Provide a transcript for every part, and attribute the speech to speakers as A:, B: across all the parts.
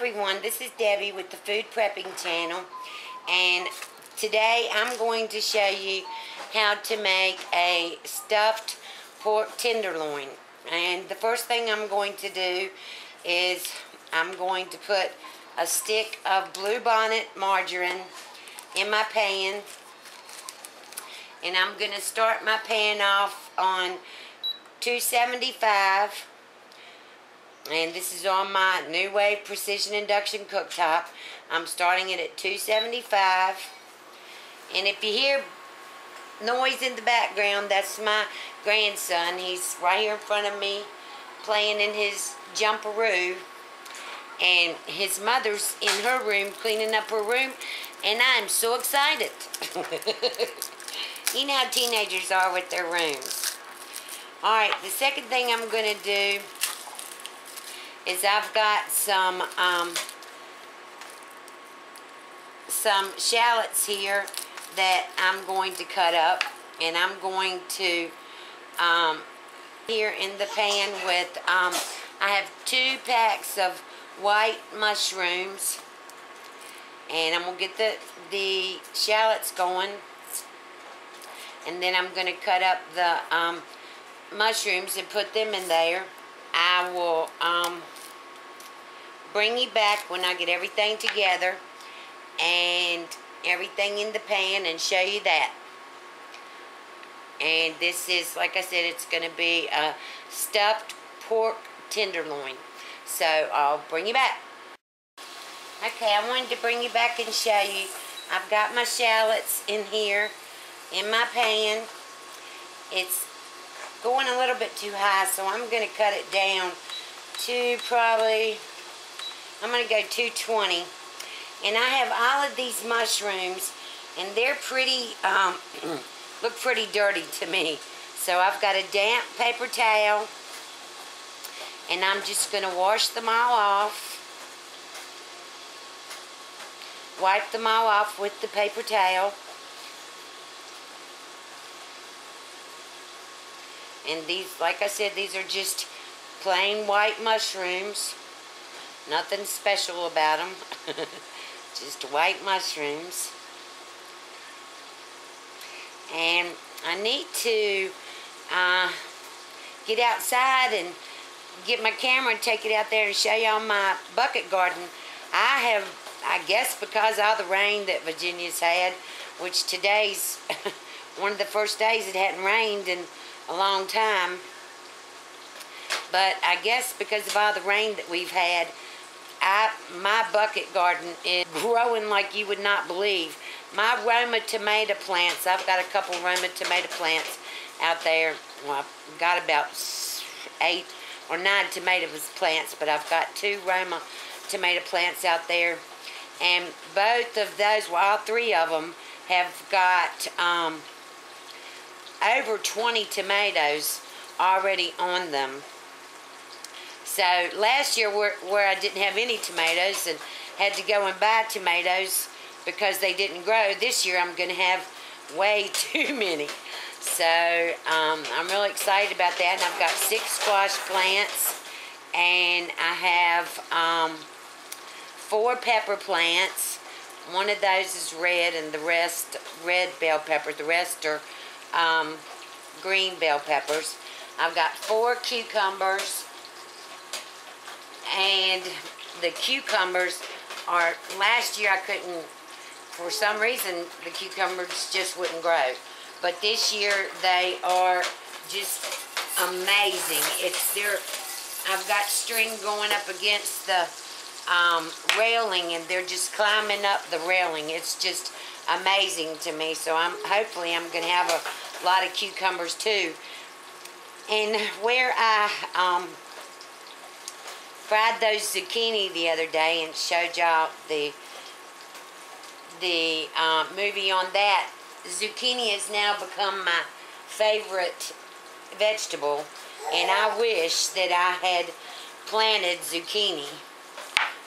A: everyone, this is Debbie with the Food Prepping channel, and today I'm going to show you how to make a stuffed pork tenderloin. And the first thing I'm going to do is I'm going to put a stick of bluebonnet margarine in my pan, and I'm going to start my pan off on 275. And this is on my New Wave Precision Induction Cooktop. I'm starting it at 275. And if you hear noise in the background, that's my grandson. He's right here in front of me playing in his jumperoo. And his mother's in her room cleaning up her room. And I'm so excited. You know how teenagers are with their rooms. Alright, the second thing I'm going to do is I've got some shallots here that I'm going to cut up, and I'm going to here in the pan with I have 2 packs of white mushrooms, and I'm gonna get the shallots going, and then I'm gonna cut up the mushrooms and put them in there. I will bring you back when I get everything together and everything in the pan and show you that. And this is, like I said, it's going to be a stuffed pork tenderloin. So I'll bring you back. Okay, I wanted to bring you back and show you. I've got my shallots in here in my pan. It's going a little bit too high, so I'm going to cut it down to probably, I'm going to go 220. And I have all of these mushrooms, and they're pretty, look pretty dirty to me. So I've got a damp paper towel, and I'm just going to wash them all off. Wipe them all off with the paper towel. And these, like I said, these are just plain white mushrooms. Nothing special about them. Just white mushrooms. And I need to get outside and get my camera and take it out there and show y'all my bucket garden. I guess because of all the rain that Virginia's had, which today's one of the first days it hadn't rained in a long time, but I guess because of all the rain that we've had, my bucket garden is growing like you would not believe. My Roma tomato plants, I've got a couple Roma tomato plants out there. Well, I've got about 8 or 9 tomato plants, but I've got 2 Roma tomato plants out there, and both of those, well, all 3 of them have got over 20 tomatoes already on them. So last year where I didn't have any tomatoes and had to go and buy tomatoes because they didn't grow, this year I'm going to have way too many. So I'm really excited about that. And I've got 6 squash plants, and I have 4 pepper plants. One of those is red, and the rest red bell peppers. The rest are green bell peppers. I've got 4 cucumbers, and the cucumbers are, last year I couldn't, for some reason the cucumbers just wouldn't grow, but this year they are just amazing. I've got string going up against the railing, and they're just climbing up the railing. It's just amazing to me. So hopefully I'm going to have a lot of cucumbers too. And where I fried those zucchini the other day and showed y'all the movie on that, zucchini has now become my favorite vegetable, and I wish that I had planted zucchini,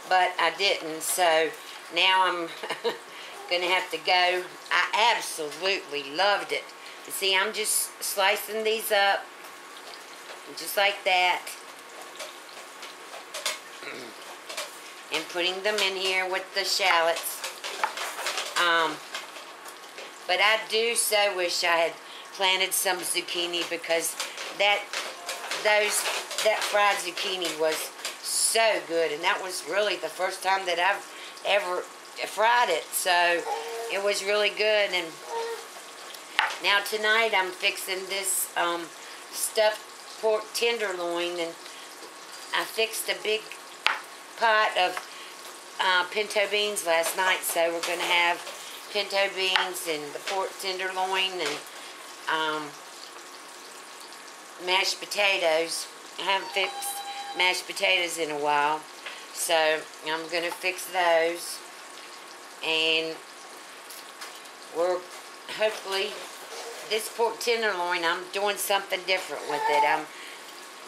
A: but I didn't. So now I'm gonna have to go. I absolutely loved it. You see, I'm just slicing these up just like that. and putting them in here with the shallots. But I do so wish I had planted some zucchini, because that fried zucchini was so good, and that was really the first time that I've ever fried it, so it was really good. And now tonight I'm fixing this stuffed pork tenderloin, and I fixed a big pot of pinto beans last night, so we're going to have pinto beans and the pork tenderloin and mashed potatoes. I haven't fixed mashed potatoes in a while, so I'm going to fix those, and we're hopefully, this pork tenderloin, I'm doing something different with it. I'm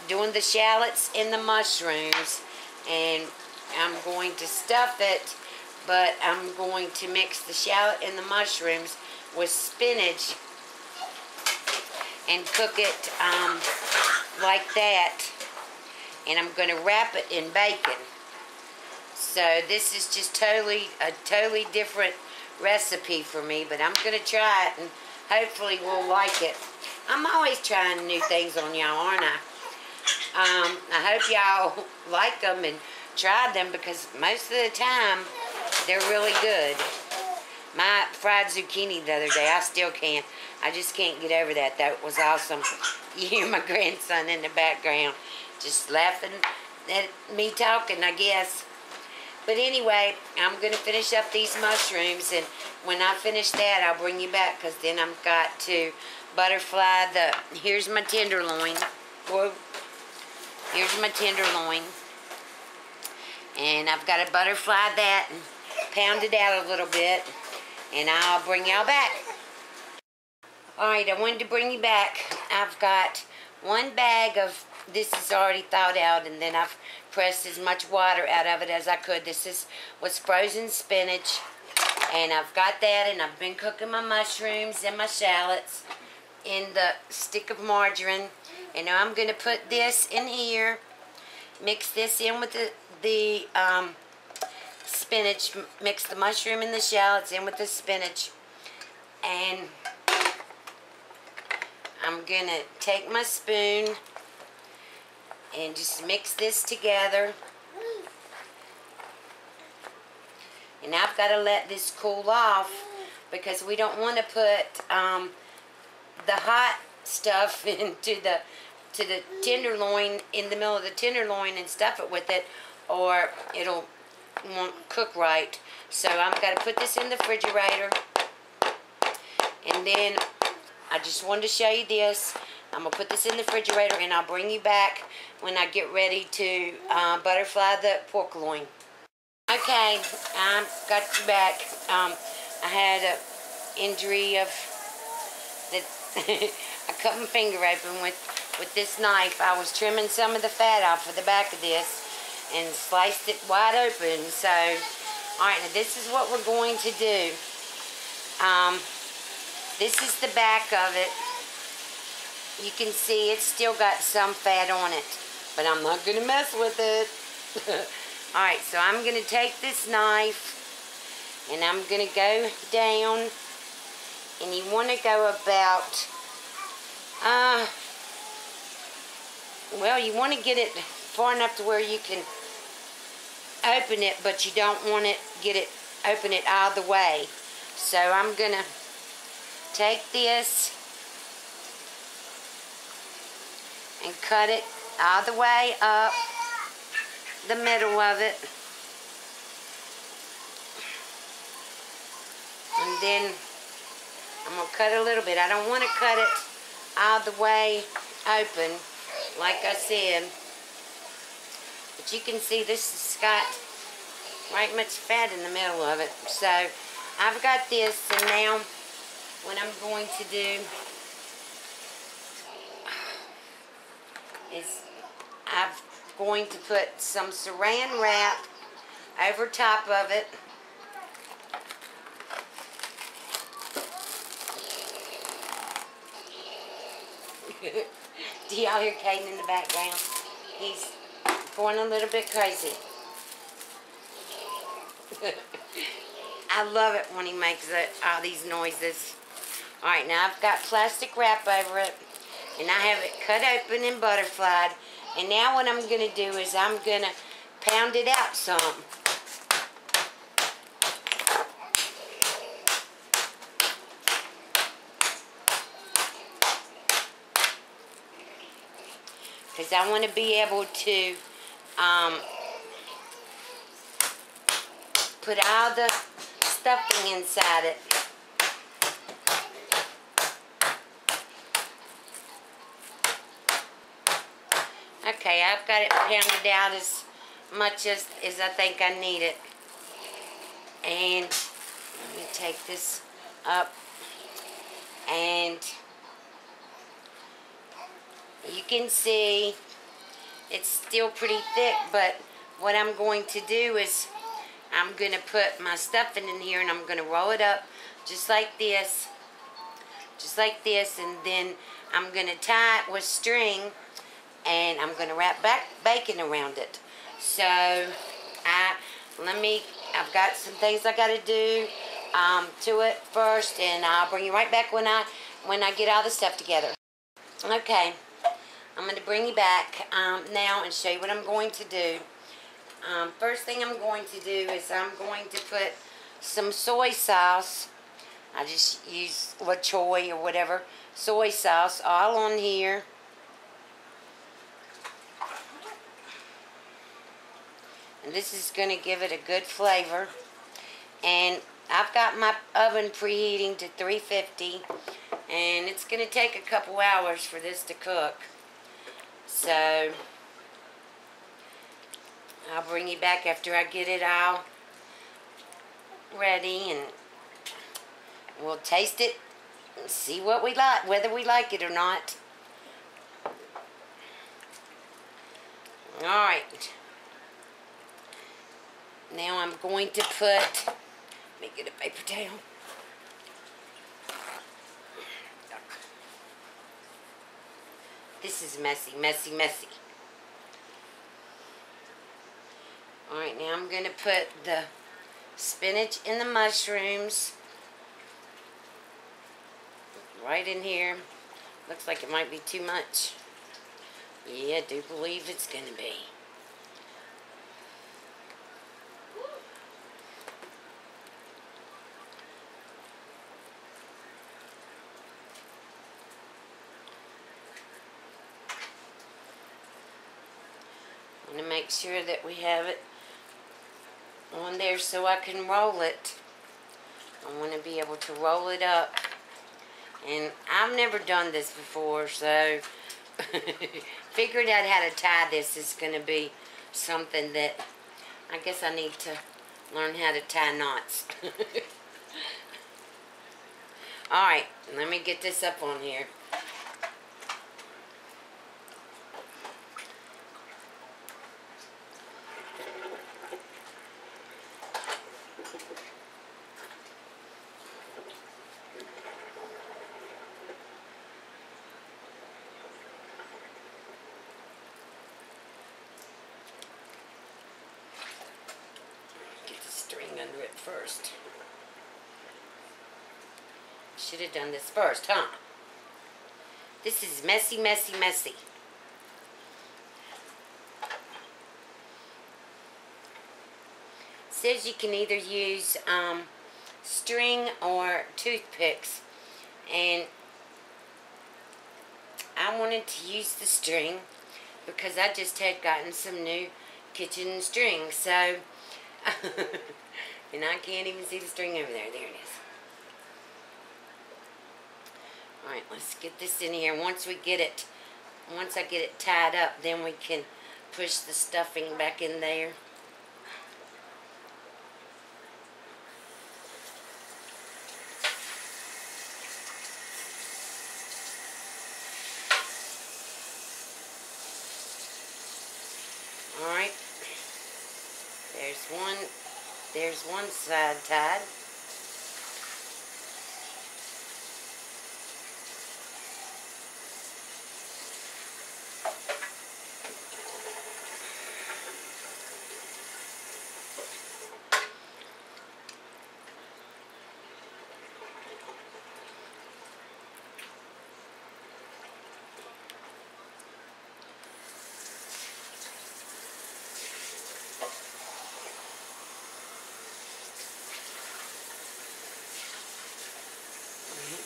A: doing the shallots and the mushrooms, and I'm going to stuff it, but I'm going to mix the shallot and the mushrooms with spinach and cook it like that, and I'm going to wrap it in bacon. So this is just a totally different recipe for me, but I'm going to try it, and hopefully we'll like it. I'm always trying new things on y'all, aren't I? I hope y'all like them and try them, because most of the time they're really good. My fried zucchini the other day, I still can't. I just can't get over that. That was awesome. You hear my grandson in the background just laughing at me talking, I guess. But anyway, I'm going to finish up these mushrooms, and when I finish that, I'll bring you back, because then I've got to butterfly here's my tenderloin. Whoa. Here's my tenderloin. And I've got to butterfly that and pound it out a little bit, and I'll bring y'all back. Alright, I wanted to bring you back. I've got one bag of, this is already thawed out, and then I've pressed as much water out of it as I could. This was frozen spinach, and I've got that, and I've been cooking my mushrooms and my shallots in the stick of margarine. And now I'm going to put this in here, mix this in with the spinach, mix the mushroom and the shallots in with the spinach, and I'm going to take my spoon and just mix this together. And I've got to let this cool off, because we don't want to put the hot stuff into the tenderloin, in the middle of the tenderloin, and stuff it with it, or it'll won't cook right. So I've got to put this in the refrigerator, and then I just wanted to show you this. I'm going to put this in the refrigerator, and I'll bring you back when I get ready to butterfly the pork loin. Okay, I've got you back. I had an injury of I cut my finger open with this knife. I was trimming some of the fat off of the back of this and sliced it wide open. So, alright, now this is what we're going to do. This is the back of it. You can see it's still got some fat on it, but I'm not going to mess with it. Alright, so I'm going to take this knife, and I'm going to go down, and you want to go about, well, you want to get it far enough to where you can open it, but you don't want to open it all the way. So I'm going to take this and cut it all the way up the middle of it. And then I'm going to cut a little bit. I don't want to cut it all the way open, like I said. But you can see this has got right much fat in the middle of it. So I've got this, and now what I'm going to do is I'm going to put some saran wrap over top of it. Do y'all hear Caden in the background? He's going a little bit crazy. I love it when he makes all these noises. Alright, now I've got plastic wrap over it. And I have it cut open and butterflied. And now what I'm going to do is I'm going to pound it out some. Because I want to be able to put all the stuffing inside it. Okay, I've got it pounded out as much as I think I need it. And let me take this up. And you can see it's still pretty thick, but what I'm going to do is I'm going to put my stuffing in here and I'm going to roll it up just like this, and then I'm going to tie it with string and I'm going to wrap back bacon around it. So I've got some things I got to do to it first, and I'll bring you right back when I get all the stuff together. Okay, I'm going to bring you back now and show you what I'm going to do. First thing I'm going to do is I'm going to put some soy sauce. I just use La Choy or whatever soy sauce all on here. And this is going to give it a good flavor. And I've got my oven preheating to 350. And it's going to take a couple hours for this to cook. So I'll bring you back after I get it all ready. And we'll taste it and see what we like, whether we like it or not. Alright. Now I'm going to put, let me get a paper towel. This is messy, messy, messy. Alright, now I'm going to put the spinach and the mushrooms right in here. Looks like it might be too much. Yeah, I do believe it's going to be. I'm going to make sure that we have it on there so I can roll it. I want to be able to roll it up. And I've never done this before, so figuring out how to tie this is going to be something that I guess I need to learn how to tie knots. Alright, let me get this up on here. Under it first. Should have done this first, huh? This is messy, messy, messy. It says you can either use string or toothpicks, and I wanted to use the string because I just had gotten some new kitchen string, so and I can't even see the string over there. There it is. Alright, let's get this in here. Once I get it tied up, then we can push the stuffing back in there. Alright. There's one side tied.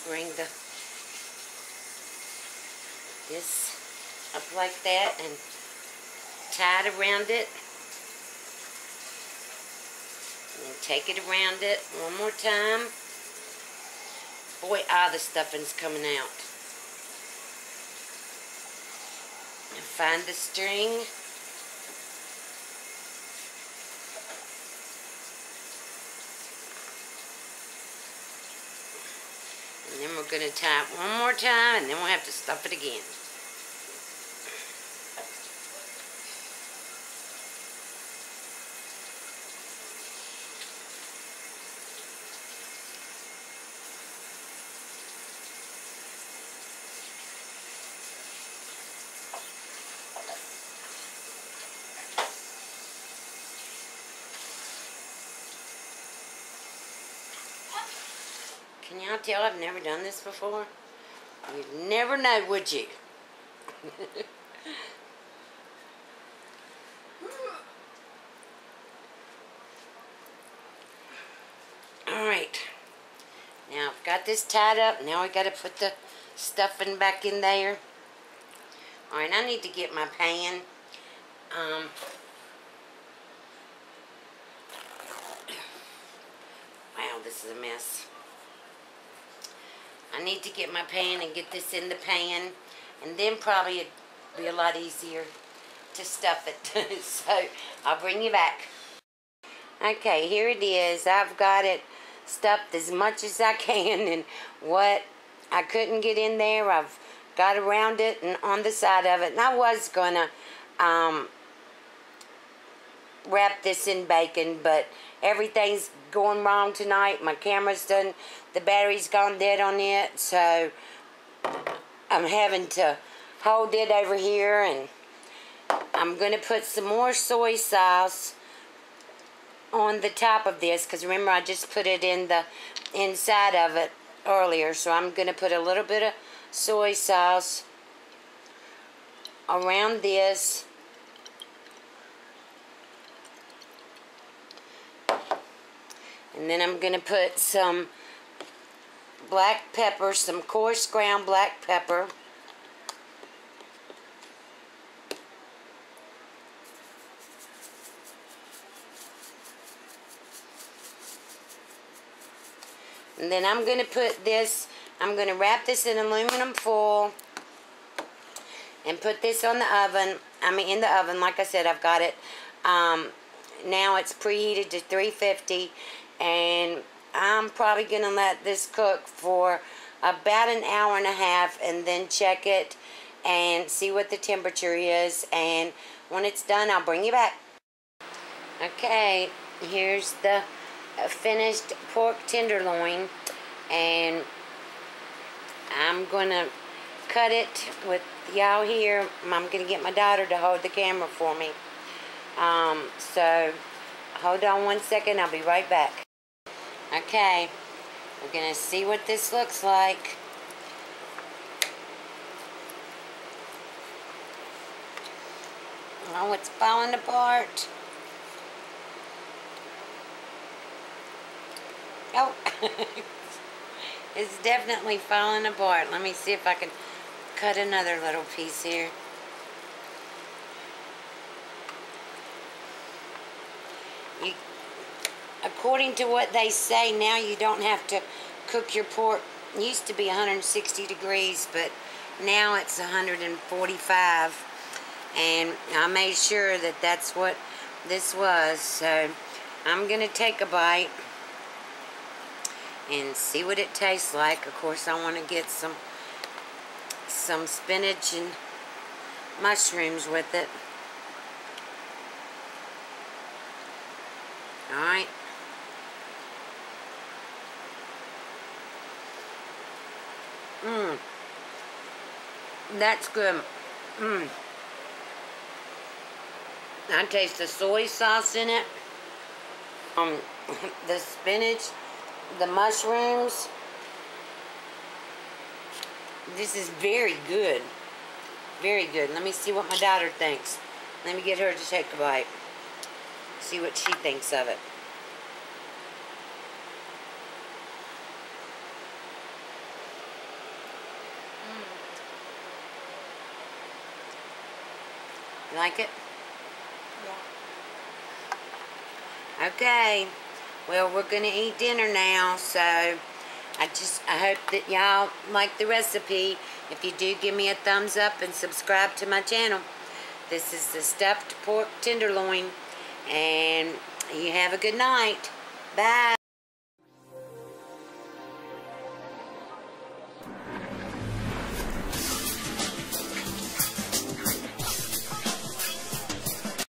A: Bring this up like that and tie it around it. And then take it around it one more time. Boy, the stuffing's coming out. And find the string. And then we're going to tie it one more time, and then we'll have to stuff it again. Can y'all tell I've never done this before? You'd never know, would you? Alright. Now I've got this tied up. Now I got to put the stuffing back in there. Alright, I need to get my pan. Wow, this is a mess. I need to get my pan and get this in the pan, and then probably it'd be a lot easier to stuff it. So I'll bring you back. Okay, here it is. I've got it stuffed as much as I can, and what I couldn't get in there, I've got around it and on the side of it. And I was gonna wrap this in bacon, but everything's going wrong tonight. My camera's done, the battery's gone dead on it, so I'm having to hold it over here, and I'm going to put some more soy sauce on the top of this, because remember I just put it in the inside of it earlier, so I'm going to put a little bit of soy sauce around this. And then I'm going to put some black pepper, some coarse ground black pepper. And then I'm going to put this, I'm going to wrap this in aluminum foil and put this on the oven. In the oven, like I said, I've got it. Now it's preheated to 350. And I'm probably going to let this cook for about an hour and a half, and then check it and see what the temperature is. And when it's done, I'll bring you back. Okay, here's the finished pork tenderloin, and I'm going to cut it with y'all here. I'm going to get my daughter to hold the camera for me. So hold on one second, I'll be right back. Okay, we're going to see what this looks like. Oh, it's falling apart. Oh, it's definitely falling apart. Let me see if I can cut another little piece here. According to what they say, now you don't have to cook your pork. It used to be 160 degrees, but now it's 145. And I made sure that that's what this was. So I'm going to take a bite and see what it tastes like. Of course, I want to get some spinach and mushrooms with it. Alright. That's good. I taste the soy sauce in it. The spinach, the mushrooms. This is very good. Very good. Let me see what my daughter thinks. Let me get her to take a bite. See what she thinks of it. You like it?
B: Yeah.
A: Okay. Well, we're going to eat dinner now, so I hope that y'all like the recipe. If you do, give me a thumbs up and subscribe to my channel. This is the stuffed pork tenderloin, and you have a good night. Bye.